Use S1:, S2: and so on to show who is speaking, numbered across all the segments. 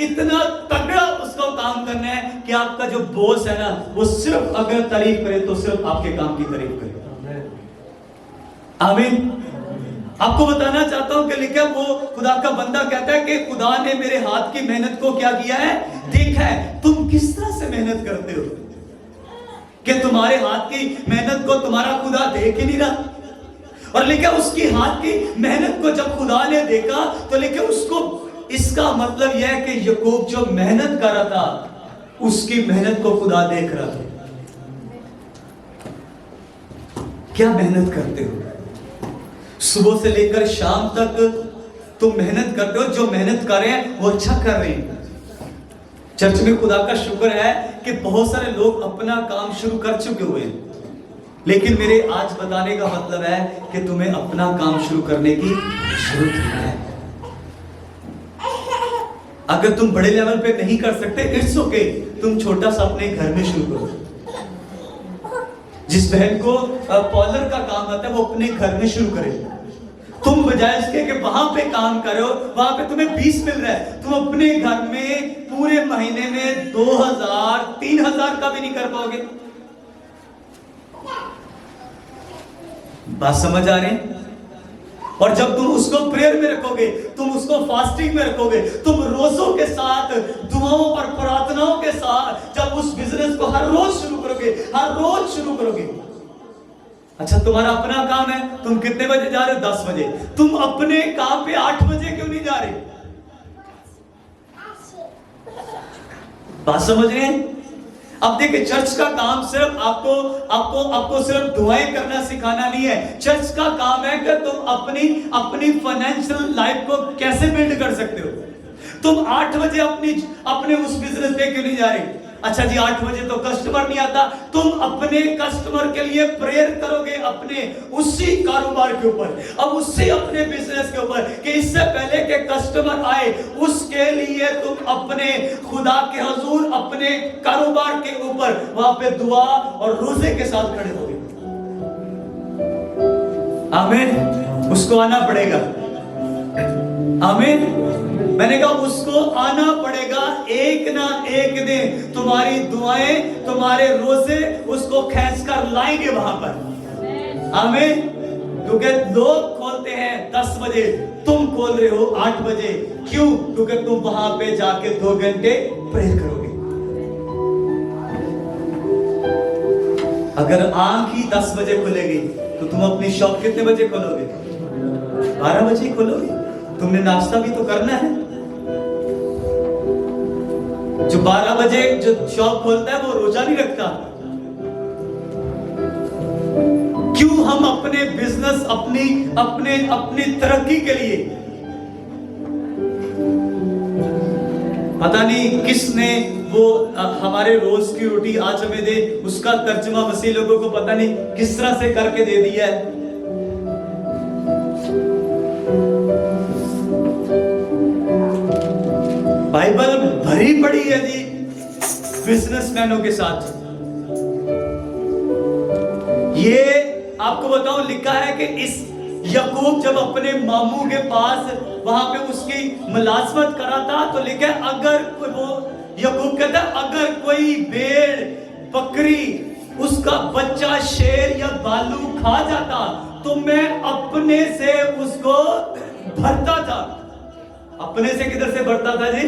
S1: इतना तगड़ा उसको काम करना है कि आपका जो बॉस है ना, वो सिर्फ अगर तारीफ करे तो सिर्फ आपके काम की तारीफ करे। आमीन। आपको बताना चाहता हूं कि लिखा वो खुदा का बंदा कहता है कि खुदा ने मेरे हाथ की मेहनत को क्या किया है, देखा है। तुम किस तरह से मेहनत करते हो कि तुम्हारे हाथ की मेहनत को तुम्हारा खुदा देख ही नहीं रहा। और लिखा उसकी हाथ की मेहनत को जब खुदा ने देखा तो लिखा उसको, इसका मतलब यह है कि याकूब जो मेहनत कर रहा था उसकी मेहनत को खुदा देख रहा था। क्या मेहनत करते हो? सुबह से लेकर शाम तक तुम मेहनत करते हो। जो मेहनत कर रहे हैं वो अच्छा कर रहे हैं। चर्च में खुदा का शुक्र है कि बहुत सारे लोग अपना काम शुरू कर चुके हुए हैं, लेकिन मेरे आज बताने का मतलब है कि तुम्हें अपना काम शुरू करने की जरूरत है। अगर तुम बड़े लेवल पे नहीं कर सकते, इट्स ओके, तुम छोटा सा अपने घर में शुरू करो। जिस बहन को पार्लर का काम आता है वो अपने घर में शुरू करे। तुम बजाय इसके कि वहां पे काम करो, वहां पे तुम्हें 20 मिल रहा है, तुम अपने घर में पूरे महीने में 2000 3000 का भी नहीं कर पाओगे। बात समझ आ रही है? और जब तुम उसको प्रेयर में रखोगे, तुम उसको फास्टिंग में रखोगे, तुम रोजों के साथ, दुआओं और प्रार्थनाओं के साथ जब उस बिजनेस को हर रोज शुरू करोगे, हर रोज शुरू करोगे। अच्छा, तुम्हारा अपना काम है, तुम कितने बजे जा रहे हो? 10 बजे। तुम अपने काम पे 8 बजे क्यों नहीं जा रहे? बात समझ रहे हैं? अब देखिए, चर्च का काम सिर्फ आपको सिर्फ दुआएं करना सिखाना नहीं है। चर्च का काम है कि तुम अपनी फाइनेंशियल लाइफ को कैसे बिल्ड कर सकते हो। तुम 8 बजे अपने उस बिजनेस पे क्यों नहीं जा रहे? अच्छा जी, 8 बजे तो कस्टमर नहीं आता, तुम अपने कस्टमर के लिए प्रेयर करोगे, अपने उसी कारोबार के ऊपर, अब उससे अपने बिजनेस के ऊपर, कि इससे पहले के कस्टमर आए उसके लिए तुम अपने खुदा के हुजूर, अपने कारोबार के ऊपर वहां पे दुआ और रोजे के साथ खड़े होगे। आमीन। उसको आना पड़ेगा। आमीन। मैंने कहा उसको आना पड़ेगा। एक ना एक दिन तुम्हारी दुआएं, तुम्हारे रोजे उसको खींच कर लाएंगे वहां पर। आमीन। क्योंकि लोग खोलते हैं 10 बजे, तुम खोल रहे हो 8 बजे। क्यों? क्योंकि तुम वहां पे जाके 2 घंटे प्रेयर करोगे। अगर आंख ही 10 बजे खुलेगी तो तुम अपनी शॉप कितने बजे खोलोगे? 12 बजे खोलोगे। तुमने नाश्ता भी तो करना है। जो 12 बजे जो शॉप खोलता है वो रोजा नहीं रखता। क्यों हम अपने बिजनेस, अपनी तरक्की के लिए, पता नहीं किसने वो हमारे रोज की रोटी आज हमें दे, उसका तर्जुमा मसीह लोगों को पता नहीं किस तरह से करके दे दिया है। बाइबल भरी पड़ी है जी बिजनेसमैनों के साथ। ये आपको बताऊं, लिखा है कि इस याकूब जब अपने मामू के पास वहां पे उसकी मुलाजमत करा था तो लिखा है, अगर वो याकूब कहता है अगर कोई भेड़, बकरी, उसका बच्चा शेर या भालू खा जाता तो मैं अपने से उसको भरता था। अपने से किधर से भरता था जी?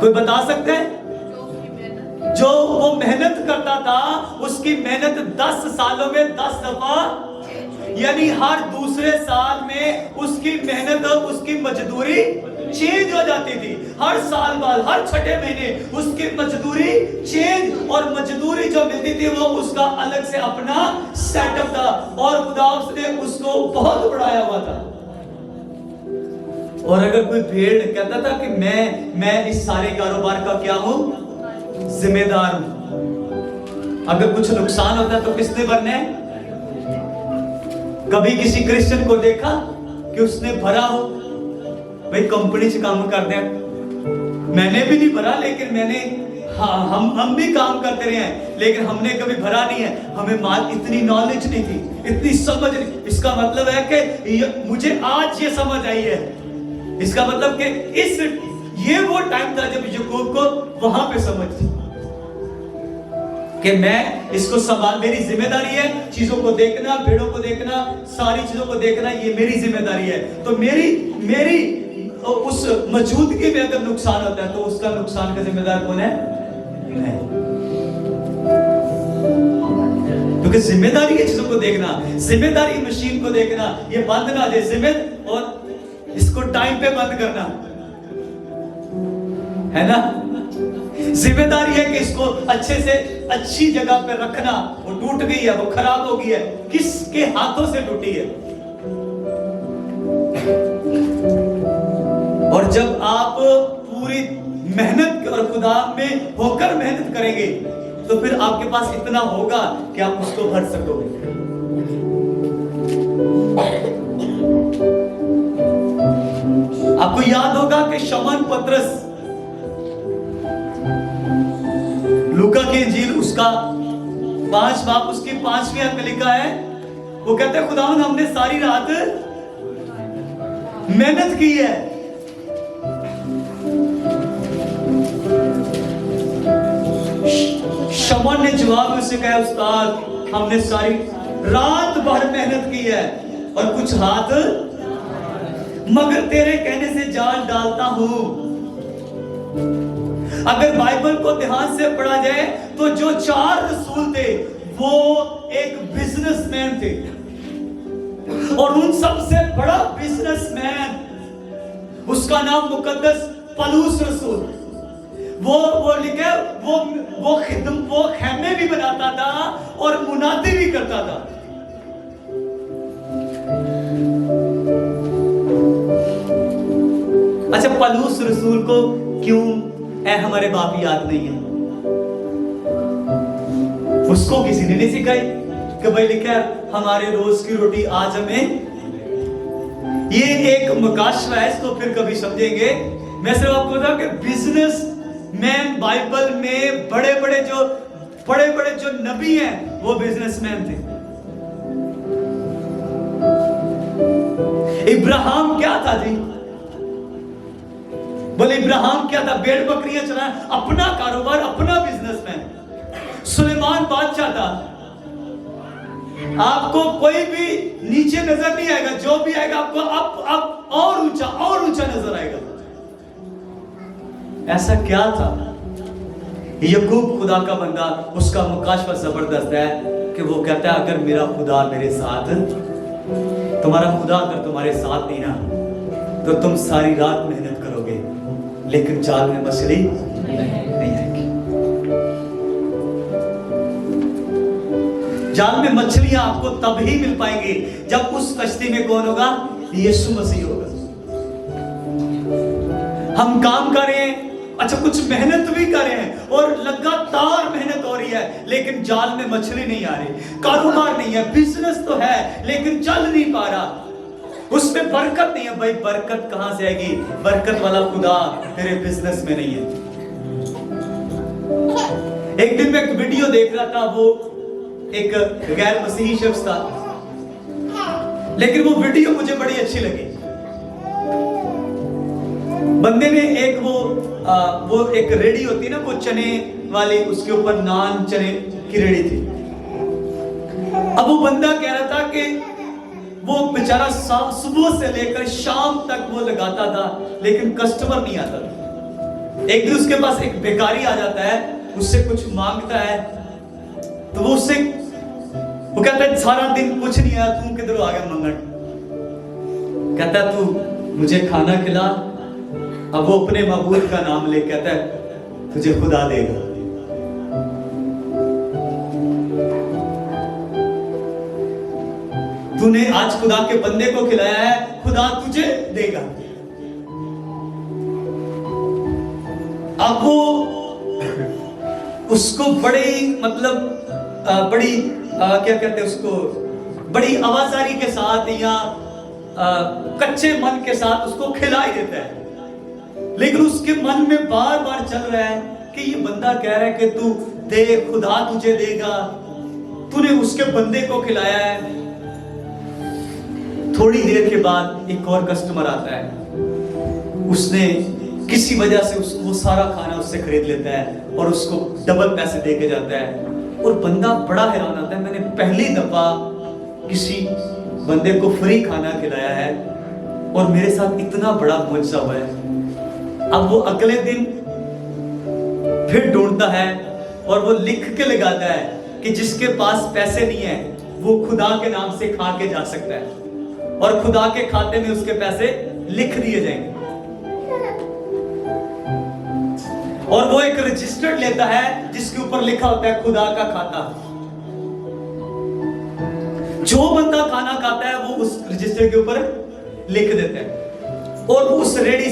S1: कोई बता सकते हैं? जो वो मेहनत करता था उसकी मेहनत 10 सालों में 10 दफा, यानी हर दूसरे साल में उसकी मेहनत, उसकी मजदूरी चेंज हो जाती थी। हर साल बाद, हर छठे महीने उसकी मजदूरी चेंज, और मजदूरी जो मिलती थी वो उसका अलग से अपना सेटअप था, और खुदा ने उसको बहुत बढ़ाया हुआ था। और अगर कोई भेड़ कहता था कि मैं इस सारे कारोबार का क्या हूं? जिम्मेदार हूं। अगर कुछ नुकसान होता है तो किसने भरना है? कभी किसी क्रिश्चियन को देखा कि उसने भरा हो? भाई कंपनी से काम कर दे, मैंने भी नहीं भरा, लेकिन हम भी काम करते रहे हैं, लेकिन हमने कभी भरा नहीं है। हमें इतनी नॉलेज नहीं थी, इतनी समझ नहीं। इसका मतलब है कि मुझे आज ये समझ आई है। इसका मतलब कि इस ये वो टाइम था जब याकूब को वहां पे समझ कि मैं इसको संभाल, मेरी जिम्मेदारी है चीजों को देखना, भेड़ों को देखना, सारी चीजों को देखना, ये मेरी जिम्मेदारी है। तो मेरी उस मौजूदगी में अगर नुकसान होता है तो उसका नुकसान का जिम्मेदार कौन है? मैं। क्योंकि जिम्मेदारी है चीजों को देखना, जिम्मेदारी मशीन को देखना, ये बंद ना दे जिम्मेदारी, और इसको टाइम पे बंद करना है ना। जिम्मेदारी है कि इसको अच्छे से अच्छी जगह पे रखना। वो टूट गई है, वो खराब हो गई है, किसके हाथों से टूटी है? और जब आप पूरी मेहनत और खुदा में होकर मेहनत करेंगे तो फिर आपके पास इतना होगा कि आप उसको भर सकोगे। आपको याद होगा कि शमौन पतरस, लूका की इंजील उसका 5 बाब उसकी 5वीं अंक लिखा है, वो कहते हैं खुदावंद हमने सारी रात मेहनत की है, शमौन ने जवाब में उसे कहा उस्ताद हमने सारी रात भर मेहनत की है और कुछ हाथ, मगर तेरे कहने से जाल डालता हूं। अगर बाइबल को ध्यान से पढ़ा जाए तो जो 4 रसूल थे वो एक बिजनेसमैन थे, और उन सबसे बड़ा बिजनेसमैन उसका नाम मुकद्दस पलूस रसूल। वो लिखे वो खैमे भी बनाता था और मुनादी भी करता था। अच्छा, पलूस रसूल को क्यों हमारे बाप याद नहीं है? उसको किसी ने नहीं सिखाई कि भाई लिखा हमारे रोज की रोटी आज हमें। ये एक मुकाशवा है, इसको फिर कभी समझेंगे। मैं सिर्फ आपको बताऊं कि बिजनेस मैन बाइबल में बड़े बड़े जो नबी हैं वो बिजनेसमैन थे। इब्राहिम क्या था जी? बोले इब्राहिम क्या था? भेड़ बकरियां चला, अपना कारोबार, अपना बिजनेसमैन। सुलेमान बादशाह था। आपको कोई भी नीचे नजर नहीं आएगा, जो भी आएगा आपको अब और ऊंचा नजर आएगा। ऐसा क्या था? याकूब खुदा का बंदा, उसका मुकाशवा जबरदस्त है कि वो कहता है अगर मेरा खुदा मेरे साथ, तुम्हारा खुदा अगर तुम्हारे साथ नहीं ना तो तुम सारी रात मेहनत करोगे लेकिन जाल में मछली नहीं आएगी। जाल में मछलियां आपको तब ही मिल पाएंगी जब उस कश्ती में कौन होगा? यीशु मसीह होगा। हम काम कर रहे हैं, अच्छा कुछ मेहनत भी कर रहे हैं और लगातार मेहनत हो रही है लेकिन जाल में मछली नहीं आ रही, कारोबार नहीं है, बिजनेस तो है लेकिन चल नहीं पा रहा, उसमें बरकत नहीं है। भाई बरकत कहां से आएगी? बरकत वाला खुदा तेरे बिजनेस में नहीं है। एक दिन मैं एक वीडियो देख रहा था, वो एक गैर मसीही शख्स था लेकिन वो वीडियो मुझे बड़ी अच्छी लगी। बंदे ने एक वो एक रेडी होती है ना, वो चने वाली, उसके ऊपर नान चने की रेडी थी। अब वो बंदा कह रहा था कि वो बेचारा सुबह से लेकर शाम तक वो लगाता था लेकिन कस्टमर नहीं आता था। एक दिन उसके पास एक बेकारी आ जाता है, उससे कुछ मांगता है तो वो कहता है सारा दिन कुछ नहीं आया, तू किधर आ गया मंगन? कहता है तू मुझे खाना खिला। अब वो अपने महबूब का नाम ले कहता है तुझे खुदा देगा। तूने आज खुदा के बंदे को खिलाया है, खुदा तुझे देगा। अब वो उसको बड़ी क्या कहते हैं उसको, बड़ी आवाजारी के साथ या कच्चे मन के साथ उसको खिला ही देता है, लेकिन उसके मन में बार बार चल रहा है कि ये बंदा कह रहा है कि तू दे, खुदा तुझे देगा, तूने उसके बंदे को खिलाया है। थोड़ी देर के बाद एक और कस्टमर आता है, उसने किसी वजह से वो सारा खाना उससे खरीद लेता है और उसको डबल पैसे दे के जाता है। और बंदा बड़ा हैरान आता है, मैंने पहली दफा किसी बंदे को फ्री खाना खिलाया है और मेरे साथ इतना बड़ा मुआवजा हुआ है। अब वो अगले दिन फिर ढूंढता है और वो लिख के लगाता है कि जिसके पास पैसे नहीं है वो खुदा के नाम से खा के जा सकता है और खुदा के खाते में उसके पैसे लिख दिए जाएंगे। और वो एक रजिस्टर लेता है जिसके ऊपर लिखा होता है खुदा का खाता। जो बंदा खाना खाता है वो उस रजिस्टर के ऊपर लिख देता है और उस रेडी